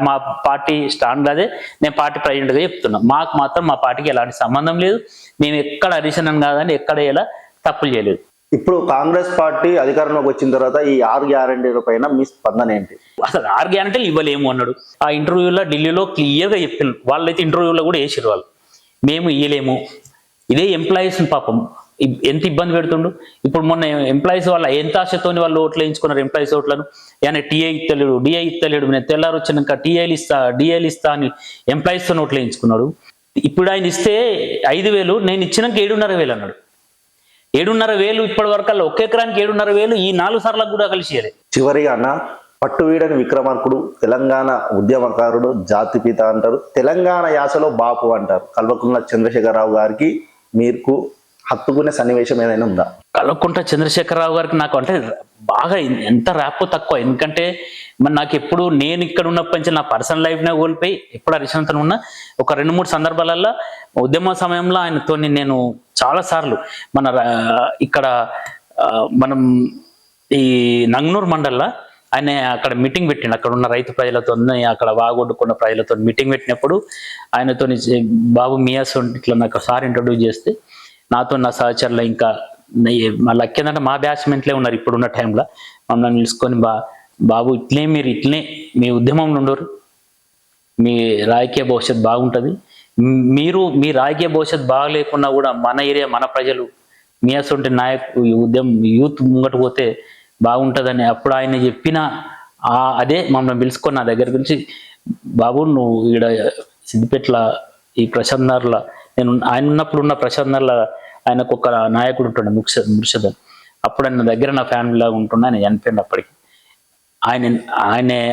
మా పార్టీ స్టాండ్ అదే, నేను పార్టీ ప్రెసిడెంట్గా చెప్తున్నా. మాకు మాత్రం మా పార్టీకి ఎలాంటి సంబంధం లేదు. మేము ఎక్కడ హరీష్ కాదని ఎక్కడ ఎలా తప్పులు చేయలేదు. ఇప్పుడు కాంగ్రెస్ పార్టీ అధికారంలోకి వచ్చిన తర్వాత ఈ 6 గ్యారంటీల పైన మీ స్పందన ఏంటి? అసలు 6 గ్యారంటీలు ఇవ్వలేము అన్నాడు. ఆ ఇంటర్వ్యూలో ఢిల్లీలో క్లియర్గా చెప్పిన వాళ్ళైతే ఇంటర్వ్యూలో కూడా వేసారు వాళ్ళు, మేము ఇవ్వలేము. ఇదే ఎంప్లాయీస్ పాపం ఎంత ఇబ్బంది పెడుతుండు. ఇప్పుడు మొన్న ఎంప్లాయీస్ వాళ్ళ ఎంత ఆశతోని వాళ్ళు ఓట్లు వేయించుకున్నారు, ఎంప్లాయీస్ ఓట్లను. ఆయన టీఐ ఇస్తలేడు, డిఐ ఇస్తలేడు, నేను తెల్లారు వచ్చినాక డిఐలు ఇస్తా అని ఎంప్లాయీస్తో ఓట్లు వేయించుకున్నాడు. ఇప్పుడు ఆయన ఇస్తే 5,000, నేను ఇచ్చినాక 7,500 అన్నాడు. 7,500 ఇప్పటి వరకు అలా 1 ఎకరానికి 7,500 ఈ 4 సార్లకు కూడా కలిసి ఇవ్వలేదు. చివరిగా అన్న, పట్టువీడని విక్రమార్కుడు, తెలంగాణ ఉద్యమకారుడు, జాతిపిత అంటారు, తెలంగాణ యాసలో బాపు అంటారు. కల్వకుంట్ల చంద్రశేఖరరావు గారికి మీకు హత్తుకునే సన్నివేశం ఏదైనా ఉందా? కల్వకుంట్ల చంద్రశేఖరరావు గారికి నాకు అంటే బాగా ఎంత ర్యాప్ తక్కువ. ఎందుకంటే మరి నాకు ఎప్పుడు నేను ఇక్కడ ఉన్నప్పటి నుంచి నా పర్సనల్ లైఫ్నే కోల్పోయి ఎప్పుడు హరీష్తో ఉన్న ఒక 2-3 సందర్భాలలో ఉద్యమ సమయంలో ఆయనతో నేను చాలాసార్లు ఇక్కడ మనం ఈ నంగనూరు మండల్లో ఆయన అక్కడ మీటింగ్ పెట్టిండు. అక్కడ ఉన్న రైతు ప్రజలతో, అక్కడ వాగొడ్డుకున్న ప్రజలతో మీటింగ్ పెట్టినప్పుడు ఆయనతో బాబు మియాస్ ఇట్లా నాకు సార్ ఇంట్రొడ్యూస్ చేస్తే నాతో నా సహచరులు ఇంకా మళ్ళీ ఏంటంటే మా బ్యాచ్మెంట్లే ఉన్నారు ఇప్పుడున్న టైంలో, మమ్మల్ని నిలుసుకొని బాబు మీరు ఇట్లనే మీ ఉద్యమంలో ఉండరు, మీ రాజకీయ భవిష్యత్తు బాగుంటుంది, మీ రాజకీయ భవిష్యత్తు బాగలేకున్నా కూడా మన ఏరియా మన ప్రజలు మీ అసొంటి నాయకు ఉద్యమం యూత్ ముంగట పోతే బాగుంటుందని అప్పుడు ఆయన చెప్పిన అదే మమ్మల్ని పిలుచుకొని నా దగ్గర గురించి, బాబు నువ్వు ఈడ సిద్దిపేటల ఈ ప్రశాంత్, నేను ఆయన ఉన్నప్పుడు ఉన్న ప్రశాంత్ ఆయనకు ఒక నాయకుడు ఉంటుండే ముర్షదన్, అప్పుడు ఆయన దగ్గర నా ఫ్యామిలీలాగా ఉంటుండే, ఆయన చనిపోయింది అప్పటికి.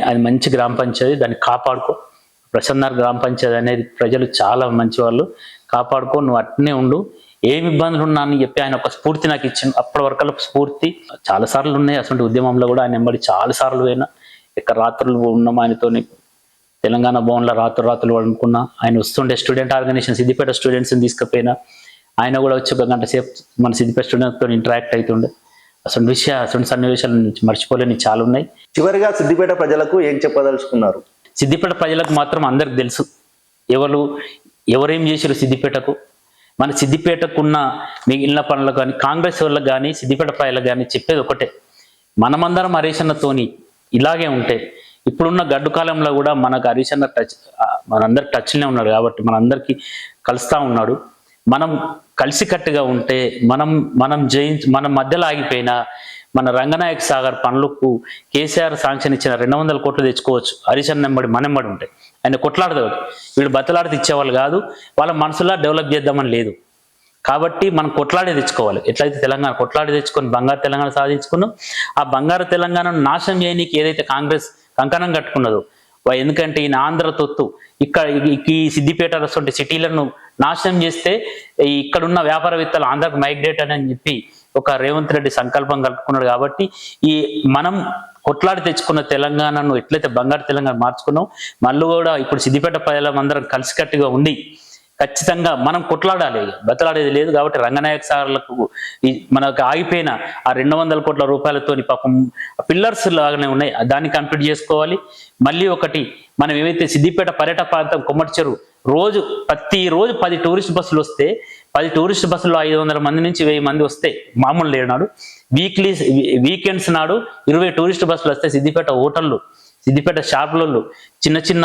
అది మంచి గ్రామ పంచాయతీ, దాన్ని కాపాడుకో. ప్రశాంత్ గ్రామ పంచాయతీ అనేది ప్రజలు చాలా మంచి వాళ్ళు, కాపాడుకో, నువ్వు అట్నే ఉండు, ఏమి ఇబ్బందులు ఉన్నా అని చెప్పి ఆయన ఒక స్ఫూర్తి నాకు ఇచ్చింది. అప్పటి వరకు స్ఫూర్తి చాలా సార్లు ఉన్నాయి. అసలు ఉద్యమంలో కూడా ఆయన వెంబడి చాలా సార్లు పోయినా, ఇక్కడ రాత్రులు ఉన్నాం ఆయనతోని, తెలంగాణ భవన్లో రాత్రులు అనుకున్నా. ఆయన వస్తుండే స్టూడెంట్ ఆర్గనైజేషన్ సిద్దిపేట స్టూడెంట్స్ని తీసుకుపోయినా ఆయన కూడా వచ్చి 1 గంట సేపు మన సిద్దిపేట స్టూడెంట్స్తో ఇంటరాక్ట్ అవుతుండే. అసలు సన్నివేశాల నుంచి మర్చిపోలేని చాలా ఉన్నాయి. చివరిగా సిద్దిపేట ప్రజలకు ఏం చెప్పదలుచుకున్నారు? సిద్దిపేట ప్రజలకు మాత్రం అందరికి తెలుసు ఎవరేం చేశారు సిద్దిపేటకు. మన సిద్దిపేటకున్న మిగిలిన పనులకు కానీ కాంగ్రెస్ వాళ్ళకి కానీ సిద్దిపేట ప్రజలకు కానీ చెప్పేది ఒకటే, మనమందరం హరీష్ అన్నతోని ఇలాగే ఉంటే ఇప్పుడున్న గడ్డు కాలంలో కూడా మనకు హరీష్ అన్న మనందరికి టచ్లోనే ఉన్నాడు కాబట్టి మనందరికీ కలుస్తూ ఉన్నాడు. మనం కలిసికట్టుగా ఉంటే మనం మధ్యలో ఆగిపోయిన మన రంగనాయక సాగర్ పనులకు కేసీఆర్ శాంక్షన్ ఇచ్చిన 200 కోట్లు తెచ్చుకోవచ్చు. హరీష్ అన్న మనెంబడి ఉంటాయి. ఆయన కొట్లాడతాడు, వీడు బతలాడితే ఇచ్చేవాళ్ళు కాదు, వాళ్ళ మనసులో డెవలప్ చేద్దామని లేదు. కాబట్టి మనం కొట్లాడి తెచ్చుకోవాలి. ఎట్లయితే తెలంగాణ కొట్లాడి తెచ్చుకొని బంగారు తెలంగాణ సాధించుకున్నాం, ఆ బంగారు తెలంగాణను నాశనం చేయడానికి ఏదైతే కాంగ్రెస్ కంకణం కట్టుకున్నదో, ఎందుకంటే ఈయన ఆంధ్ర తొత్తు ఈ సిద్దిపేట అటువంటి సిటీలను నాశనం చేస్తే ఇక్కడున్న వ్యాపారవేత్తలు ఆంధ్రకు మైగ్రేట్ అని చెప్పి ఒక రేవంత్ రెడ్డి సంకల్పం కలుపుకున్నాడు. కాబట్టి మనం కొట్లాడి తెచ్చుకున్న తెలంగాణను ఎట్లయితే బంగారు తెలంగాణ మార్చుకున్నాం, మళ్ళీ కూడా ఇప్పుడు సిద్దిపేట ప్రజలందరం కలిసికట్టుగా ఉండి ఖచ్చితంగా మనం కొట్లాడాలి, బతలాడేది లేదు. కాబట్టి రంగనాయక సాగర్లకు మనకు ఆగిపోయిన ఆ 200 కోట్ల రూపాయలతోని పాపం పిల్లర్స్ లాగానే ఉన్నాయి, దాన్ని కంప్లీట్ చేసుకోవాలి. మళ్ళీ ఒకటి, మనం ఏవైతే సిద్దిపేట పర్యటన ప్రాంతం కొమ్మటి చెరువు ప్రతిరోజు 10 టూరిస్ట్ బస్సులు వస్తే 10 టూరిస్ట్ బస్సుల్లో 500 మంది నుంచి 1000 మంది వస్తే మామూలు లేడు నాడు. వీకెండ్స్ నాడు 20 టూరిస్ట్ బస్సులు వస్తే సిద్దిపేట హోటళ్ళు, సిద్దిపేట షాపులలో చిన్న చిన్న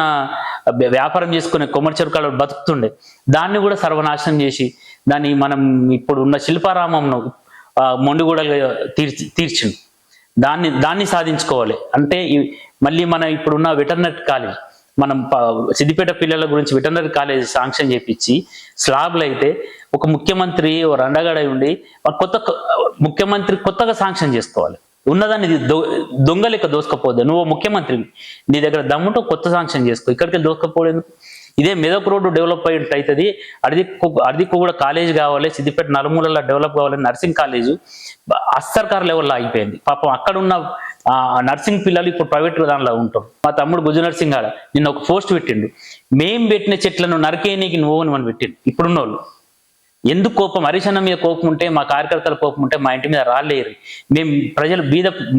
వ్యాపారం చేసుకునే కొమ్మటి చెరుకాలు బతుకుతుండే, దాన్ని కూడా సర్వనాశనం చేసి దాన్ని మనం ఇప్పుడు ఉన్న శిల్పారామంను మొండిగూడలుగా తీర్చింది. దాన్ని సాధించుకోవాలి. అంటే మళ్ళీ మన ఇప్పుడున్న వెటర్నరీ కాలేజ్, మనం సిద్దిపేట పిల్లల గురించి వెటర్నరీ కాలేజ్ శాంక్షన్ చేపించి స్లాబ్లు అయితే ఒక ముఖ్యమంత్రి రండగడై ఉండి ముఖ్యమంత్రి కొత్తగా శాంక్షన్ చేసుకోవాలి. ఉన్నదాన్ని దొంగ లెక్క దోసుకపోద్దు. నువ్వు ముఖ్యమంత్రి, నీ దగ్గర దమ్ముంటో కొత్త శాంక్షన్ చేసుకో, ఇక్కడికి దోసుకపోలేదు. ఇదే మెదక్ రోడ్డు డెవలప్ అయ్యేట్టు అవుతుంది. అర్దిక్కు కూడా కాలేజ్ కావాలి, సిద్దిపేట నలుమూలలో డెవలప్ కావాలి. నర్సింగ్ కాలేజు అస్తర్కార్ లెవెల్లో అయిపోయింది. పాపం అక్కడ ఉన్న నర్సింగ్ పిల్లలు ఇప్పుడు ప్రైవేట్ దానిలో ఉంటారు. మా తమ్ముడు గుజు నర్సింగ్ ఆడ నిన్న ఒక పోస్ట్ పెట్టిండు, మేం పెట్టిన చెట్లను నరికేయనీకి నువ్వు అని పెట్టిండు. ఇప్పుడున్న వాళ్ళు ఎందుకు కోపం, హరీష్ అన్న మీద కోపం ఉంటే, మా కార్యకర్తల కోపం ఉంటే మా ఇంటి మీద రాలేరు. మేము ప్రజలు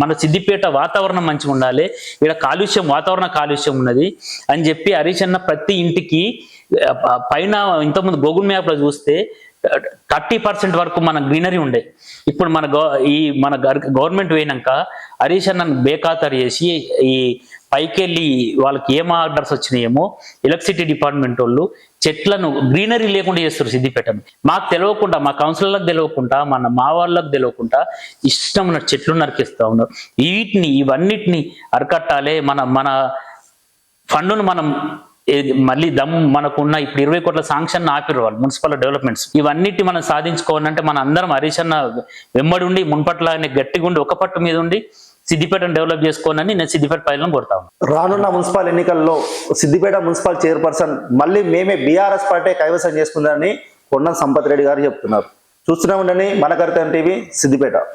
మన సిద్దిపేట వాతావరణం మంచిగా ఉండాలి, ఇక్కడ వాతావరణ కాలుష్యం ఉన్నది అని చెప్పి హరీష్ అన్న ప్రతి ఇంటికి పైన ఇంతకుముందు గూగుల్ మ్యాప్లో చూస్తే 30% వరకు మన గ్రీనరీ ఉండే. ఇప్పుడు మన గవర్నమెంట్ పోయినాక హరీష్ అన్నను బేఖాతరు చేసి ఈ పైకెళ్ళి వాళ్ళకి ఏం ఆర్డర్స్ వచ్చినాయేమో ఎలక్ట్రిసిటీ డిపార్ట్మెంట్ వాళ్ళు చెట్లను గ్రీనరీ లేకుండా చేస్తారు సిద్దిపేటను. మాకు తెలియకుండా, మా కౌన్సిలర్లకు తెలియకుండా, మా వాళ్ళకు తెలియకుండా ఇష్టం ఉన్న చెట్లు నరికేస్తూ ఉన్నారు. ఇవన్నిటిని అరికట్టాలి. మన ఫండును మనం మళ్ళీ మనకున్న ఇప్పుడు 20 కోట్ల శాంక్షన్ ఆపిరు వాళ్ళు మున్సిపల్ డెవలప్మెంట్స్. ఇవన్నిటి మనం సాధించుకోవాలంటే మన అందరం హరీష్ అన్న వెంబడి ఉండి మున్పట్ల గట్టిగా ఉండి ఒక పట్టు మీద ఉండి సిద్దిపేటను డెవలప్ చేసుకోనని నేను సిద్దిపేట ప్రజలను కోరుతాను. రానున్న మున్సిపల్ ఎన్నికల్లో సిద్దిపేట మున్సిపల్ చైర్పర్సన్ మళ్ళీ మేమే బీఆర్ఎస్ పార్టీ కైవసం చేసుకుందని పొన్నం సంపత్ రెడ్డి గారు చెప్తున్నారు. చూస్తూనే ఉండండి మన కర్తవ్యం టీవీ సిద్దిపేట.